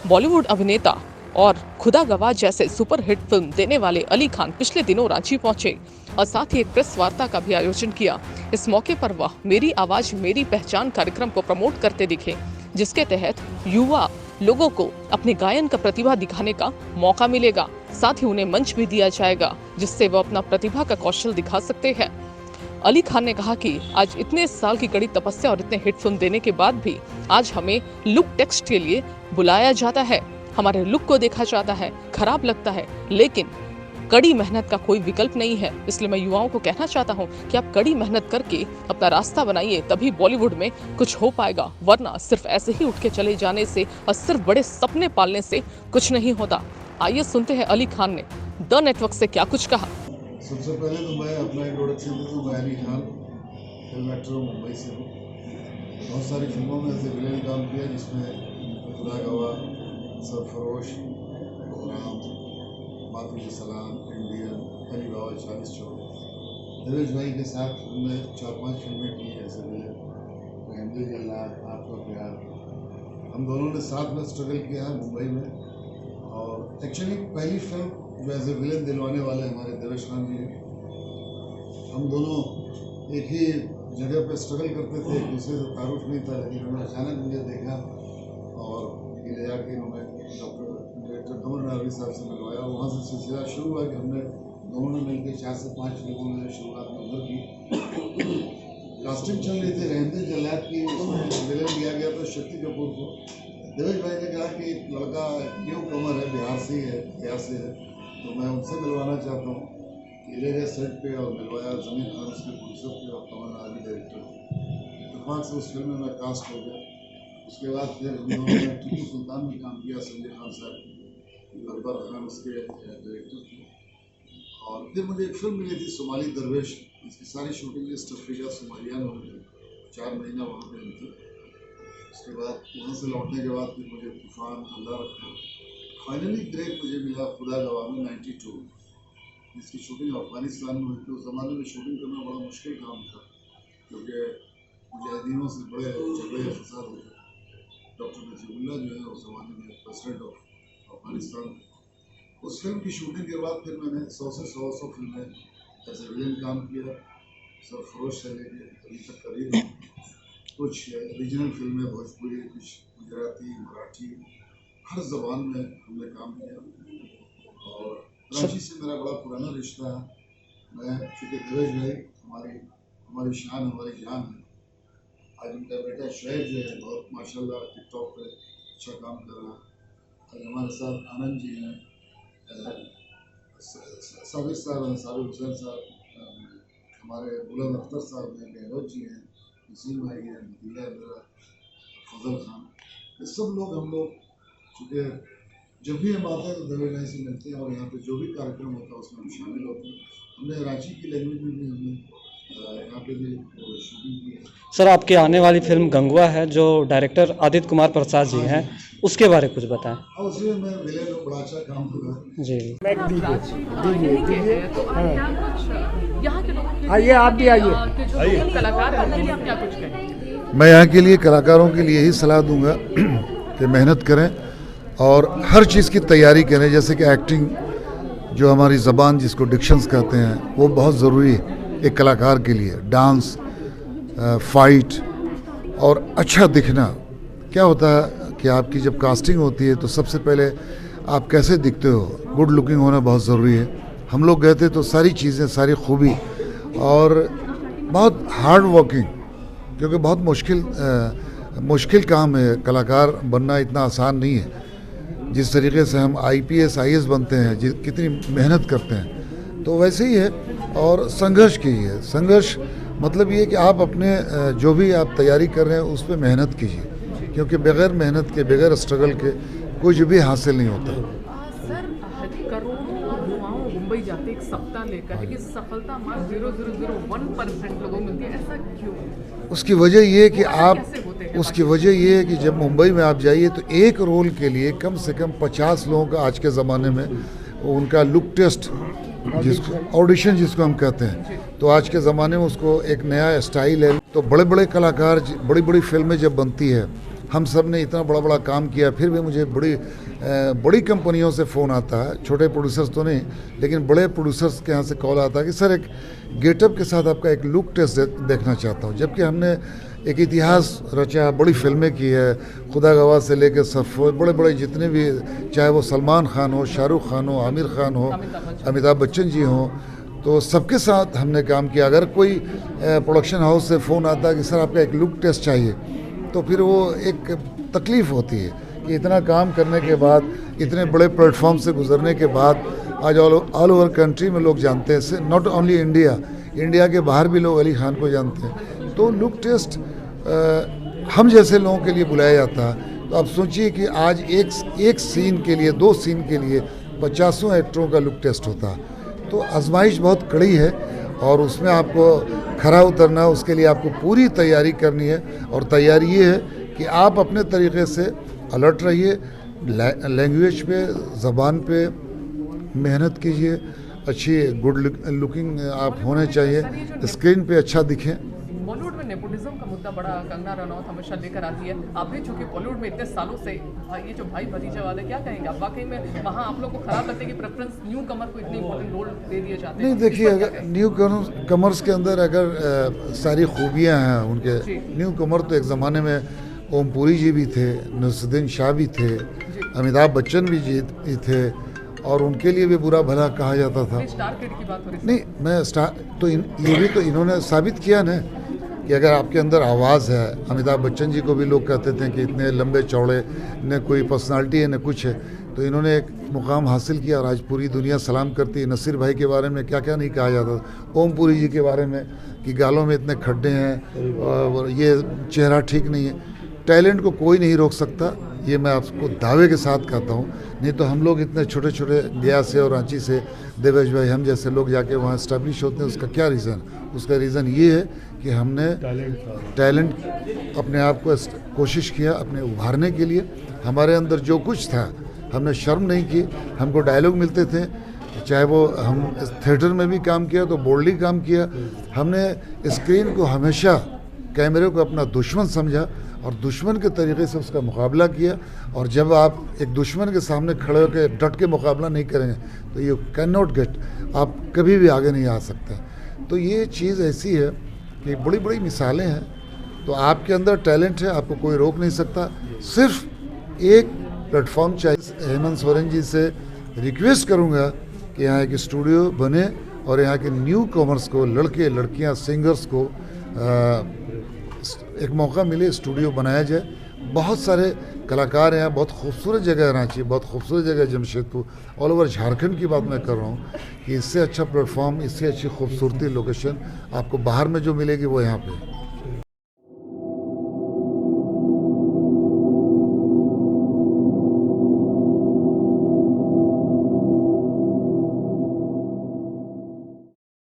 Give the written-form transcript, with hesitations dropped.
बॉलीवुड अभिनेता और खुदा गवाह जैसे सुपरहिट फिल्म देने वाले अली खान पिछले दिनों रांची पहुंचे और साथ ही एक प्रेस वार्ता का भी आयोजन किया। इस मौके पर वह मेरी आवाज मेरी पहचान कार्यक्रम को प्रमोट करते दिखे, जिसके तहत युवा लोगों को अपने गायन का प्रतिभा दिखाने का मौका मिलेगा। साथ ही उन्हें मंच भी दिया जाएगा जिससे वो अपना प्रतिभा का कौशल दिखा सकते हैं। अली खान ने कहा कि आज इतने साल की कड़ी तपस्या और इतने हिट फिल्म देने के बाद भी आज हमें लुक टेस्ट के लिए बुलाया जाता है, हमारे लुक को देखा जाता है, खराब लगता है, लेकिन कड़ी मेहनत का कोई विकल्प नहीं है। इसलिए मैं युवाओं को कहना चाहता हूं कि आप कड़ी मेहनत करके अपना रास्ता बनाइए, तभी बॉलीवुड में कुछ हो पाएगा, वरना सिर्फ ऐसे ही उठ के चले जाने से और सिर्फ बड़े सपने पालने से कुछ नहीं होता। आइए सुनते हैं अली खान ने द नेटवर्क से क्या कुछ कहा। सबसे पहले तो मैं अपना इंट्रोडक्शन दे दूँ। मैं अली खान फिल्म एक्टर हूँ, मुंबई से हूँ। बहुत सारी फिल्मों में ऐसे विलेन काम किया जिसमें खुदा गवाह, सरफरोश, गोराम, मातृ सलाम, इंडियन, अली बाबा 40 चौक। देवेश भाई के साथ हमने 4-5 फिल्में की ऐसे विलेन, रहमदिल जल्लाद, आपका प्यार। हम दोनों ने साथ में स्ट्रगल किया है मुंबई में। और एक्चुअली पहली फिल्म जो एज ए विलेन दिलवाने वाले हमारे देवेश खान जी हैं। हम दोनों एक ही जगह पे स्ट्रगल करते थे, एक दूसरे से तारुफ नहीं था, लेकिन उन्होंने अचानक मुझे देखा और ले जाके उन्होंने डॉक्टर डायरेक्टर कमर नारवी साहब से मिलवाया। वहाँ से सिलसिला शुरू हुआ कि हमने दोनों ने मिलकर 4 से 5 फिल्मों में शुरुआत में उधर की। कास्टिंग चल रही थी रहमदिल जल्लाद की, उसमें विलेन दिया गया था शक्ति कपूर को। देवेश भाई ने कहा कि लड़का न्यू कमर है, बिहार से ही है, बिहार से है, तो मैं उनसे मिलवाना चाहता हूँ। ले गए सेट पे और मिलवाया। ज़मीन खान उसके प्रोड्यूसर थे और कमर नारवी डायरेक्टर। इत्तेफाक से उस फिल्म में मैं कास्ट हो गया। उसके बाद फिर हम लोगों ने टीपू सुल्तान में काम किया, संजय खान साहब, अकबर खान उसके डायरेक्टर थे। और फिर मुझे एक फिल्म मिली थी सोमाली दरवेश, इसकी सारी शूटिंग लिस्ट अफ्रीका सोमालिया में हुई थी। 4 महीना वहाँ पे हम थे। उसके बाद वहाँ से लौटने के बाद फिर मुझे तूफान, अल्लाह रखा, फाइनली ब्रेक मुझे मिला खुदा गवाह में 92, जिसकी शूटिंग अफगानिस्तान में हुई थी। उस ज़माने में शूटिंग करना बड़ा मुश्किल काम था, क्योंकि मुजाहिदीनों से बड़े झगड़े फसाद होते। डॉक्टर नजीबुल्लाह जो है उस ज़माने में प्रेसिडेंट ऑफ अफगानिस्तान। उस फिल्म की शूटिंग के बाद फिर मैंने 100 से 100 फिल्में ऐसे विलेन काम किया, सरफरोश से लेके अभी तक करीब कुछ रीजनल फिल्में, भोजपुरी, कुछ गुजराती, मराठी, हर ज़बान में हमने काम किया। और रांची से मेरा बड़ा पुराना रिश्ता है। मैं चूँकि देवेश भाई हमारी शान, हमारी जान है। आज उनका बेटा शुएब जो है बहुत माशाल्लाह टिकटॉक पे अच्छा काम कर रहा है। आज हमारे साथ आनंद जी हैं, साबिर साहब हैं, साबिर हुसैन साहब, हमारे बुलंद अख्तर साहब हैं, गहलोत जी हैं, नसीम भाई हैं, भतीजा है मेरा फजल खान। ये सब लोग हम लोग चूँकि जब भी हम आते हैं तो देवेश भाई से मिलते हैं और यहाँ पे जो भी कार्यक्रम होता है उसमें हम शामिल होते हैं। हमने रांची की लैंग्वेज में भी हमने यहाँ पे भी शूटिंग की है। सर, आपकी आने वाली फिल्म गंगवा है जो डायरेक्टर आदित्य कुमार प्रसाद जी हैं, उसके बारे में कुछ बताएं। हाँ, उसमें मैं विलेन में बड़ा अच्छा काम करूँ जी आइए, आप भी आइए। मैं यहाँ के लिए कलाकारों के लिए यही सलाह दूंगा कि मेहनत करें और हर चीज़ की तैयारी करें। जैसे कि एक्टिंग, जो हमारी ज़बान जिसको डिक्शंस कहते हैं, वो बहुत ज़रूरी है एक कलाकार के लिए। डांस, फाइट और अच्छा दिखना। क्या होता है कि आपकी जब कास्टिंग होती है तो सबसे पहले आप कैसे दिखते हो, गुड लुकिंग होना बहुत ज़रूरी है। हम लोग गए थे तो सारी चीज़ें, सारी खूबी और बहुत हार्ड वर्किंग, क्योंकि बहुत मुश्किल काम है। कलाकार बनना इतना आसान नहीं है। जिस तरीके से हम IPS IAS बनते हैं, कितनी मेहनत करते हैं, तो वैसे ही है। और संघर्ष कीजिए। संघर्ष मतलब ये कि आप अपने जो भी आप तैयारी कर रहे हैं उस पर मेहनत कीजिए, क्योंकि बगैर मेहनत के, बगैर स्ट्रगल के कुछ भी हासिल नहीं होता। सर, करोड़ों युवाओं मुंबई जाते एक सप्ताह लेकर, लेकिन सफलता मात्र 0.001% लोगों को मिलती है, ऐसा क्यों? उसकी वजह ये है कि उसकी वजह ये है कि जब मुंबई में आप जाइए तो एक रोल के लिए कम से कम 50 लोगों का आज के ज़माने में उनका लुक टेस्ट, ऑडिशन जिसको हम कहते हैं, तो आज के ज़माने में उसको एक नया स्टाइल है। तो बड़े बड़े कलाकार, बड़ी बड़ी फिल्में जब बनती है हम सब ने इतना बड़ा बड़ा काम किया, फिर भी मुझे बड़ी कंपनियों से फ़ोन आता है, छोटे प्रोड्यूसर्स तो नहीं लेकिन बड़े प्रोड्यूसर्स के यहाँ से कॉल आता है कि सर एक गेटअप के साथ आपका एक लुक टेस्ट देखना चाहता हूँ। जबकि हमने एक इतिहास रचा, बड़ी फिल्में की है, खुदा गवाह से लेकर सरफरोश, बड़े बड़े जितने भी, चाहे वो सलमान खान हो, शाहरुख खान हो, आमिर खान हो, अमिताभ बच्चन जी हों, तो सबके साथ हमने काम किया। अगर कोई प्रोडक्शन हाउस से फ़ोन आता है कि सर आपका एक लुक टेस्ट चाहिए, तो फिर वो एक तकलीफ़ होती है कि इतना काम करने के बाद, इतने बड़े प्लेटफॉर्म से गुजरने के बाद आज ऑल ओवर कंट्री में लोग जानते हैं, नॉट ओनली इंडिया के बाहर भी लोग अली खान को जानते हैं। तो लुक टेस्ट हम जैसे लोगों के लिए बुलाया जाता है। तो आप सोचिए कि आज एक सीन के लिए, 2 सीन के लिए 50 एक्टरों का लुक टेस्ट होता है। तो आजमाइश बहुत कड़ी है और उसमें आपको खरा उतरना है, उसके लिए आपको पूरी तैयारी करनी है। और तैयारी ये है कि आप अपने तरीके से अलर्ट रहिए, लैंग्वेज पे, ज़बान पे मेहनत कीजिए, अच्छी गुड लुकिंग आप होने चाहिए, स्क्रीन पे अच्छा दिखें। बॉलीवुड में नेपोटिज्म का मुद्दा बड़ा कंगना रनौत हमेशा लेकर आती है। आप भी चूंकि बॉलीवुड में इतने सालों से ये जो भाई भतीजा वाले, क्या कहेंगे आप? वाकई में वहाँ आप लोग को खराब लगता है कि प्रेफरेंस न्यू कमर को इतनी इंपॉर्टेंट रोल दे दिए जाते हैं? नहीं, देखिए, अगर न्यू कमर्स के अंदर अगर सारी खूबियाँ हैं उनके, न्यू कमर तो एक ज़माने में ओम पुरी जी भी थे, नसरुद्दीन शाह भी थे, अमिताभ बच्चन भी थे, और उनके लिए भी बुरा भला कहा जाता था। स्टार किड की बात हो रही है। नहीं, मैं स्टार तो ये भी तो इन्होंने साबित किया ना कि अगर आपके अंदर आवाज़ है। अमिताभ बच्चन जी को भी लोग कहते थे कि इतने लंबे चौड़े, न कोई पर्सनालिटी है न कुछ है, तो इन्होंने एक मुकाम हासिल किया और आज पूरी दुनिया सलाम करती है। नसीर भाई के बारे में क्या क्या नहीं कहा जाता, ओम पुरी जी के बारे में कि गालों में इतने खड्डे हैं और ये चेहरा ठीक नहीं है। टैलेंट को कोई नहीं रोक सकता, ये मैं आपको दावे के साथ कहता हूँ। नहीं तो हम लोग इतने छोटे छोटे गया से और रांची से, देवेश भाई, हम जैसे लोग जाके वहाँ इस्टेब्लिश होते हैं। उसका क्या रीज़न? उसका रीज़न ये है कि हमने टैलेंट अपने आप को कोशिश किया अपने उभारने के लिए। हमारे अंदर जो कुछ था, हमने शर्म नहीं की। हमको डायलॉग मिलते थे, चाहे वो हम थिएटर में भी काम किया तो बोल्डली काम किया। हमने स्क्रीन को हमेशा, कैमरे को अपना दुश्मन समझा और दुश्मन के तरीके से उसका मुकाबला किया। और जब आप एक दुश्मन के सामने खड़े होकर डट के मुकाबला नहीं करेंगे तो यू कैन नॉट गेट, आप कभी भी आगे नहीं आ सकते। तो ये चीज़ ऐसी है कि बड़ी बड़ी मिसालें हैं। तो आपके अंदर टैलेंट है, आपको कोई रोक नहीं सकता। सिर्फ एक प्लेटफॉर्म चाहिए। हेमंत सोरेन जी से रिक्वेस्ट करूँगा कि यहाँ एक स्टूडियो बने और यहाँ के न्यू कॉमर्स को, लड़के लड़कियाँ, सिंगर्स को एक मौका मिले, स्टूडियो बनाया जाए। बहुत सारे कलाकार हैं, बहुत खूबसूरत जगह है रांची, बहुत खूबसूरत जगह है जमशेदपुर, ऑल ओवर झारखंड की बात मैं कर रहा हूँ कि इससे अच्छा प्लेटफॉर्म, इससे अच्छी खूबसूरती लोकेशन आपको बाहर में जो मिलेगी वो यहाँ पे।